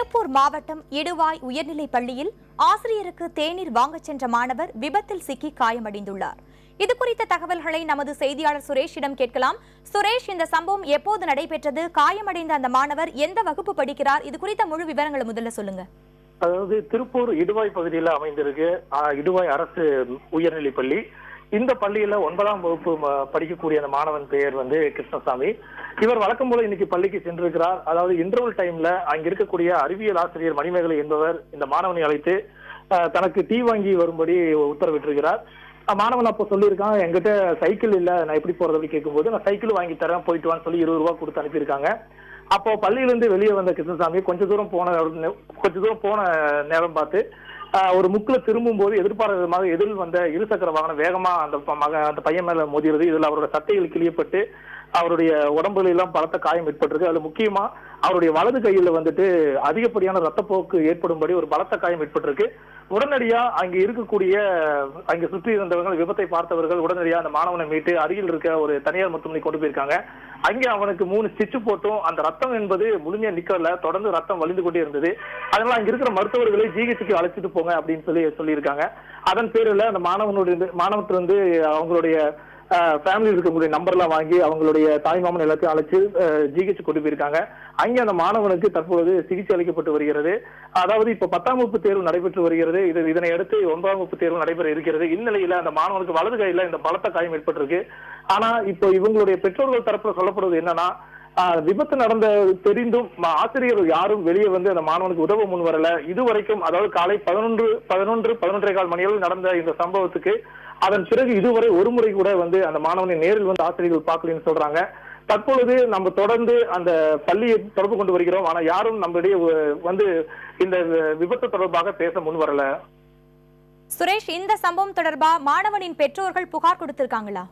திருப்பூர் மாவட்டம் இடுவாய் உயர்நிலைப் பள்ளியில் ஆசிரியருக்கு தேநீர் வாங்கச் சென்ற மாணவர் விபத்தில் சிக்கி காயமடைந்துள்ளார். இதுகுறித்த தகவல்களை நமது செய்தியாளர் சுரேஷிடம் கேட்கலாம். சுரேஷ், இந்த சம்பவம் எப்போது நடைபெற்றது? காயமடைந்த அந்த மாணவர் எந்த வகுப்பு படிக்கிறார்? இது குறித்த முழு விவரங்களை முதல்ல சொல்லுங்க. அதாவது திருப்பூர் இடுவாய் பகுதியில் அமைந்திருக்கு இடுவாய் அரசு உயர்நிலைப் பள்ளி. இந்த பள்ளியில 9ஆம் வகுப்பு படிக்கக்கூடிய அந்த மாணவன் பெயர் கிருஷ்ணசாமி. இவர் வழக்கம் போல இன்னைக்கு பள்ளிக்கு சென்றிருக்கிறார். அதாவது இன்டர்வல் டைம்ல அங்க இருக்கக்கூடிய அறிவியல் ஆசிரியர் மணிமேகலை என்பவர் இந்த மாணவனை அழைத்து தனக்கு டீ வாங்கி வரும்படி உத்தரவிட்டிருக்கிறார். மாணவன் அப்போ சொல்லியிருக்கான், என்கிட்ட சைக்கிள் இல்ல, நான் எப்படி போறது அப்படி கேட்கும்போது, நான் சைக்கிள் வாங்கி தரேன், போயிட்டு வான்னு சொல்லி 20 ரூபாய் கொடுத்து அனுப்பியிருக்காங்க. அப்போ பள்ளியிலிருந்து வெளியே வந்த கிருஷ்ணசாமி கொஞ்ச தூரம் போன நேரம் பார்த்து ஒரு முக்குல திரும்பும் போது எதிர்பாராத விதமாக எதிரில் வந்த இருசக்கர வாகனம் வேகமா அந்த பையன் மேல மோதியது. இதுல அவரோட சட்டைகள் கிழியப்பட்டு அவருடைய உடம்புல எல்லாம் பலத்த காயம் ஏற்பட்டிருக்கு. அதுல முக்கியமா அவருடைய வலது கையில அதிகப்படியான ரத்தப்போக்கு ஏற்படும்படி ஒரு பலத்த காயம் ஏற்பட்டிருக்கு. உடனடியா அங்க சுற்றி இருந்தவர்கள், விபத்தை பார்த்தவர்கள் உடனடியா அந்த மாணவனை மீட்டு அருகில் இருக்க ஒரு தனியார் மருத்துவமனை கொண்டு போயிருக்காங்க. அங்கே அவனுக்கு 3 ஸ்டிச்சு போட்டும் அந்த ரத்தம் என்பது முழுமையா நிக்கல, தொடர்ந்து ரத்தம் வலிந்து கொண்டே இருந்தது. அதனால அங்க இருக்கிற மருத்துவர்களை ஜிஹெச்சுக்கு அழைச்சிட்டு போங்க அப்படின்னு சொல்லியிருக்காங்க. அதன் பேரில் அந்த மாணவத்திலிருந்து அவங்களுடைய ஃபேமிலி இருக்கக்கூடிய நம்பர்லாம் வாங்கி அவங்களுடைய தாய்மாமன் எல்லாத்தையும் அழைச்சு ஜிஹெச் கொண்டு போயிருக்காங்க. அங்கே அந்த மாணவனுக்கு தற்பொழுது சிகிச்சை அளிக்கப்பட்டு வருகிறது. அதாவது இப்ப 10ஆம் வகுப்பு தேர்வு நடைபெற்று வருகிறது. இதனை அடுத்து 9ஆம் வகுப்பு தேர்வு நடைபெற இருக்கிறது. இந்நிலையில அந்த மாணவனுக்கு வலது கையில இந்த பலத்த காயம் ஏற்பட்டிருக்கு. ஆனா இப்போ இவங்களுடைய பெற்றோர்கள் தரப்புல சொல்லப்படுவது என்னன்னா, விபத்து நடந்த தெரிந்தும் ஆசிரியர் யாரும் வெளியே அந்த மாணவனுக்கு உதவ முன் வரல. இதுவரைக்கும், அதாவது காலை 11:15 மணியில் நடந்த இந்த சம்பவத்துக்கு அதன் பிறகு இதுவரை ஒரு முறை கூட அந்த மாணவனை நேரில் ஆசிரியர்கள் பார்க்கலன்னு சொல்றாங்க. தற்பொழுது நம்ம தொடர்ந்து அந்த பள்ளியை தொடர்பு கொண்டு வருகிறோம். ஆனா யாரும் நம்மிடையே இந்த விபத்து தொடர்பாக பேச முன் வரல. சுரேஷ், இந்த சம்பவம் தொடர்பா மாணவனின் பெற்றோர்கள் புகார் கொடுத்திருக்காங்களா?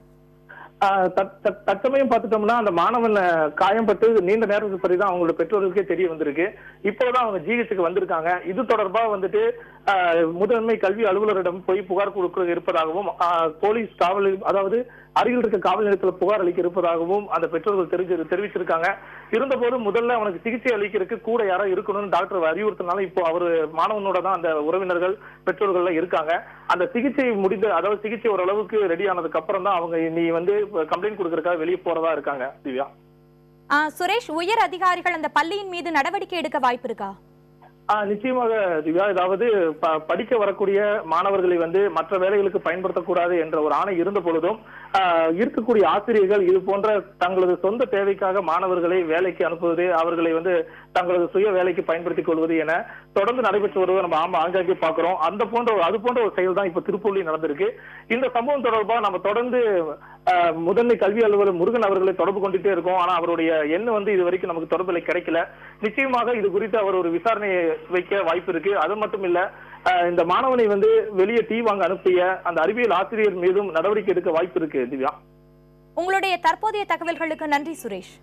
தற்சமயம் பார்த்துட்டோம்னா அந்த மாணவன் காயம்பட்டு நீண்ட நேரத்துக்கு பிறகுதான் அவங்களோட பெற்றோர்களுக்கே தெரிய வந்திருக்கு. இப்போதான் அவங்க ஜிஹெச்சுக்கு வந்திருக்காங்க. இது தொடர்பா முதன்மை கல்வி அலுவலரிடம் போய் புகார் கொடுக்க இருப்பதாகவும், போலீஸ் காவல், அதாவது அருகில் இருக்க காவல் நிலையத்தில் புகார் அளிக்க இருப்பதாகவும் அந்த பெற்றோர்கள் தெரிவிச்சிருக்காங்க. இருந்தபோது முதல்ல அவனுக்கு சிகிச்சை அளிக்கிறதுக்கு கூட யாரோ இருக்கணும்னு டாக்டர் அறிவுறுத்தினாலும் இப்போ அவரு மாணவனோட தான் அந்த உறவினர்கள் பெற்றோர்கள் இருக்காங்க. அந்த சிகிச்சை அதாவது சிகிச்சை ஓரளவுக்கு ரெடி ஆனதுக்கு அப்புறம் தான் அவங்க நீ கம்ப்ளைண்ட் கொடுக்கறதுக்காக வெளியே போறதா இருக்காங்க. திவ்யா, சுரேஷ், உயர் அதிகாரிகள் அந்த பள்ளியின் மீது நடவடிக்கை எடுக்க வாய்ப்பு இருக்கா? நிச்சயமாக திவ்யா. அதாவது படிக்க வரக்கூடிய மாணவர்களை மற்ற வேலைகளுக்கு பயன்படுத்தக்கூடாது என்ற ஒரு ஆணை இருந்த பொழுதும் இருக்கக்கூடிய ஆசிரியர்கள் இது போன்ற தங்களது சொந்த தேவைக்காக மாணவர்களை வேலைக்கு அனுப்புவது, அவர்களை தங்களது சுய வேலைக்கு பயன்படுத்திக் கொள்வது என தொடர்ந்து நடைபெற்று வருவதை நம்ம ஆங்காங்கே பார்க்கிறோம். அது போன்ற ஒரு செயல் தான் இப்ப திருப்பூரில் நடந்திருக்கு. இந்த சம்பவம் தொடர்பா நம்ம தொடர்ந்து முதன்மை கல்வி அலுவலர் முருகன் அவர்களை தொடர்பு கொண்டுட்டே இருக்கோம். ஆனா அவருடைய எண் இது வரைக்கும் நமக்கு தொடர்பில் கிடைக்கல. நிச்சயமாக இது குறித்து அவர் ஒரு விசாரணையை வைக்க வாய்ப்பு இருக்கு. அது மட்டும் இல்ல, இந்த மாணவனை வெளியே டீ வாங்க அனுப்பிய அந்த அறிவியல் ஆசிரியர் மீதும் நடவடிக்கை எடுக்க வாய்ப்பு இருக்கு. திவ்யா, உங்களுடைய தற்போதைய தகவல்களுக்கு நன்றி சுரேஷ்.